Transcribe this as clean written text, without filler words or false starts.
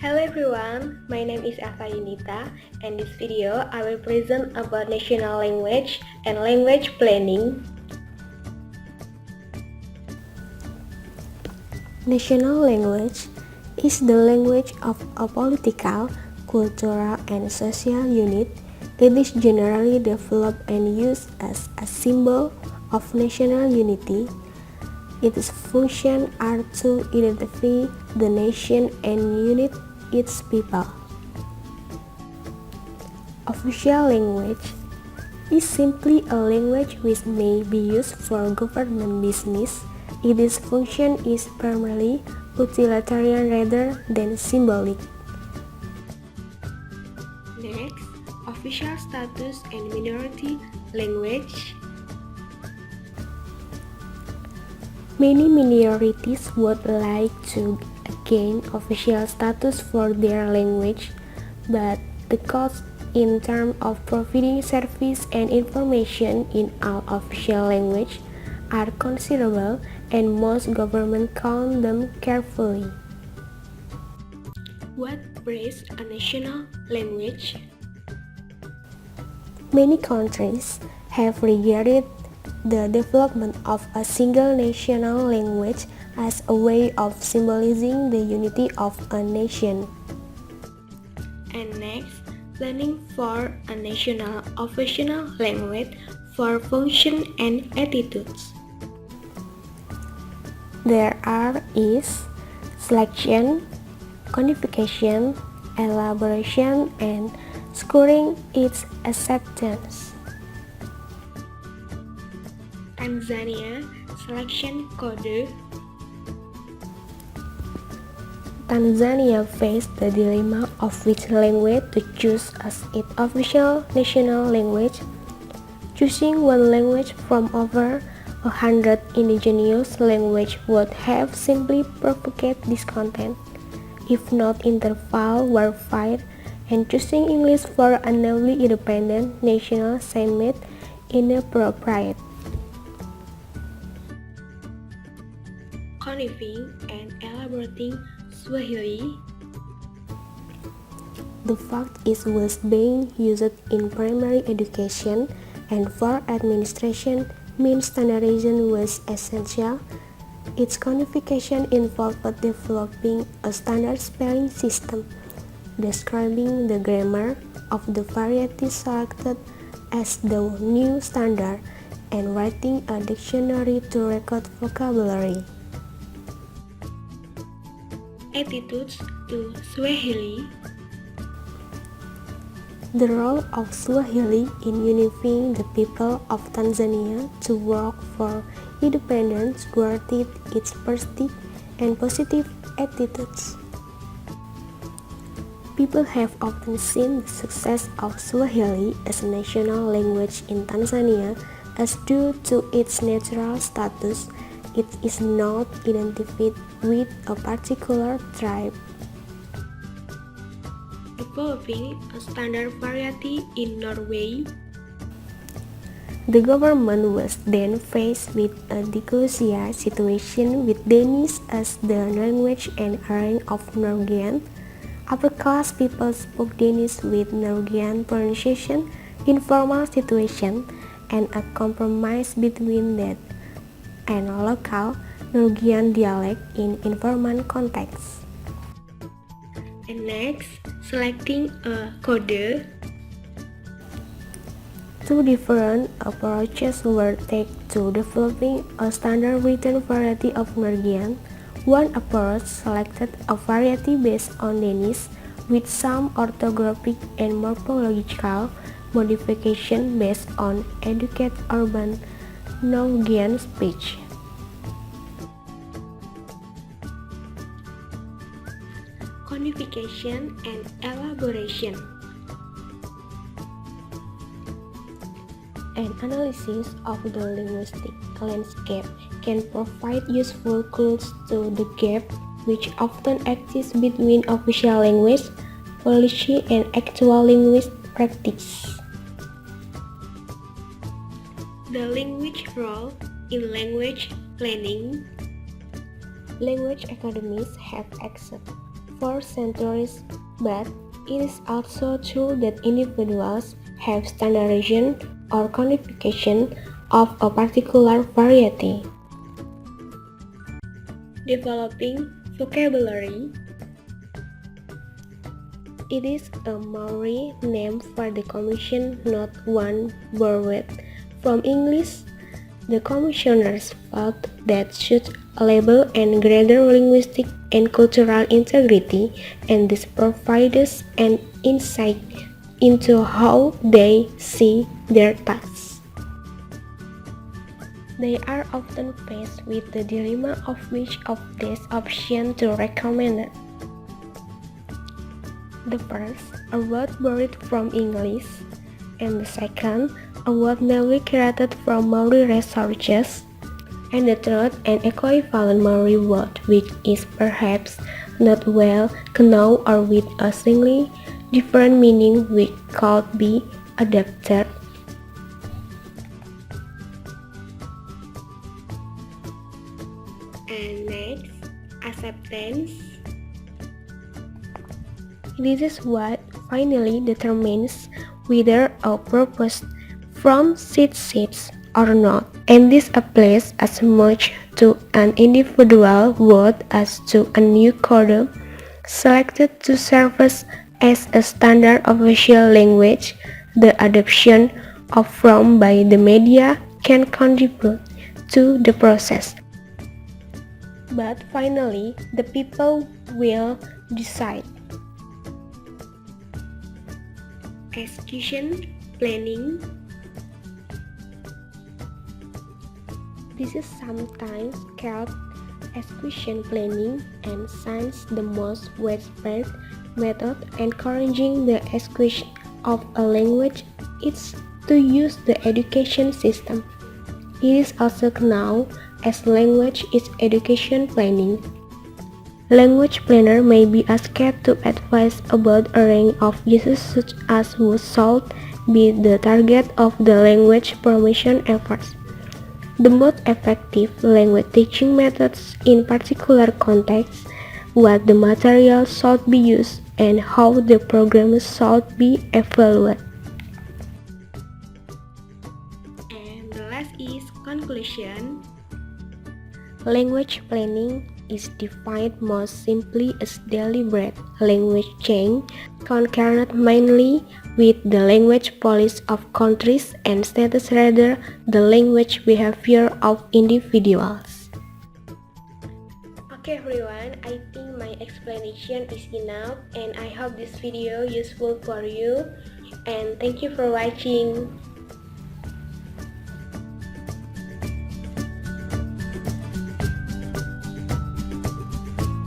Hello everyone, my name is Elva Yunita, and in this video I will present about national language and language planning. National language is the language of a political, cultural, and social unit. It is generally developed and used as a symbol of national unity. Its functions are to identify the nation and unite its people. Official language is simply a language which may be used for government business. Its function is primarily utilitarian rather than symbolic. Next, official status and minority language. Many minorities would like to gain official status for their language, but the cost in terms of providing service and information in all official language are considerable, and most governments count them carefully. What breeds a national language? Many countries have regarded the development of a single national language as a way of symbolizing the unity of a nation. And next, planning for a national official language for function and attitudes. There is selection, codification, elaboration, and scoring its acceptance. Tanzania Selection Code. Tanzania faced the dilemma of which language to choose as its official national language. Choosing one language from over 100 indigenous languages would have simply provoked discontent, if not interval warfare, and choosing English for a newly independent nation seemed inappropriate. Codifying and elaborating Swahili. The fact is was being used in primary education and for administration means standardization was essential. Its codification involved developing a standard spelling system, describing the grammar of the varieties selected as the new standard, and writing a dictionary to record vocabulary. Attitudes to Swahili. The role of Swahili in unifying the people of Tanzania to work for independence guarded its positive and positive attitudes. People have often seen the success of Swahili as a national language in Tanzania as due to its natural status. It is not identified with a particular tribe. Developing a standard variety in Norway. The government was then faced with a diglossia situation with Danish as the language and hearing of Norwegian. Upper-class people spoke Danish with Norwegian pronunciation in formal situations, and a compromise between that and local Norwegian dialect in informal contexts. And next, selecting a code. Two different approaches were taken to developing a standard written variety of Norwegian. One approach selected a variety based on Danish, with some orthographic and morphological modification based on educated urban Norwegian speech. Codification and elaboration. An analysis of the linguistic landscape can provide useful clues to the gap which often exists between official language policy and actual linguistic practice. The language role in language planning. Language academies have access for centuries, but it is also true that individuals have standardization or codification of a particular variety. Developing vocabulary. It is a Maori name for the commission, not one borrowed from English. The commissioners felt that should label and greater linguistic and cultural integrity, and this provides an insight into how they see their tasks. They are often faced with the dilemma of which of these options to recommend. The first, a word borrowed from English, and the second, a word newly created from Maori researches, and the third, an equivalent Maori word which is perhaps not well known or with a slightly different meaning which could be adapted. And next, acceptance. This is what finally determines whether a purpose from seed shifts or not, and this applies as much to an individual word as to a new code selected to serve as a standard official language. The adoption of from by the media can contribute to the process. But finally, the people will decide. Execution planning. This is sometimes called execution planning and since the most widespread method encouraging the execution of a language is to use the education system. It is also known as language education planning. Language planner may be asked to advise about a range of uses such as what should be the target of the language promotion efforts, the most effective language teaching methods in particular contexts, what the material should be used, and how the program should be evaluated. And the last is conclusion. Language planning is defined most simply as deliberate language change concerned mainly with the language policy of countries and states rather the language behavior of individuals. Okay everyone, I think my explanation is enough and I hope this video useful for you and thank you for watching.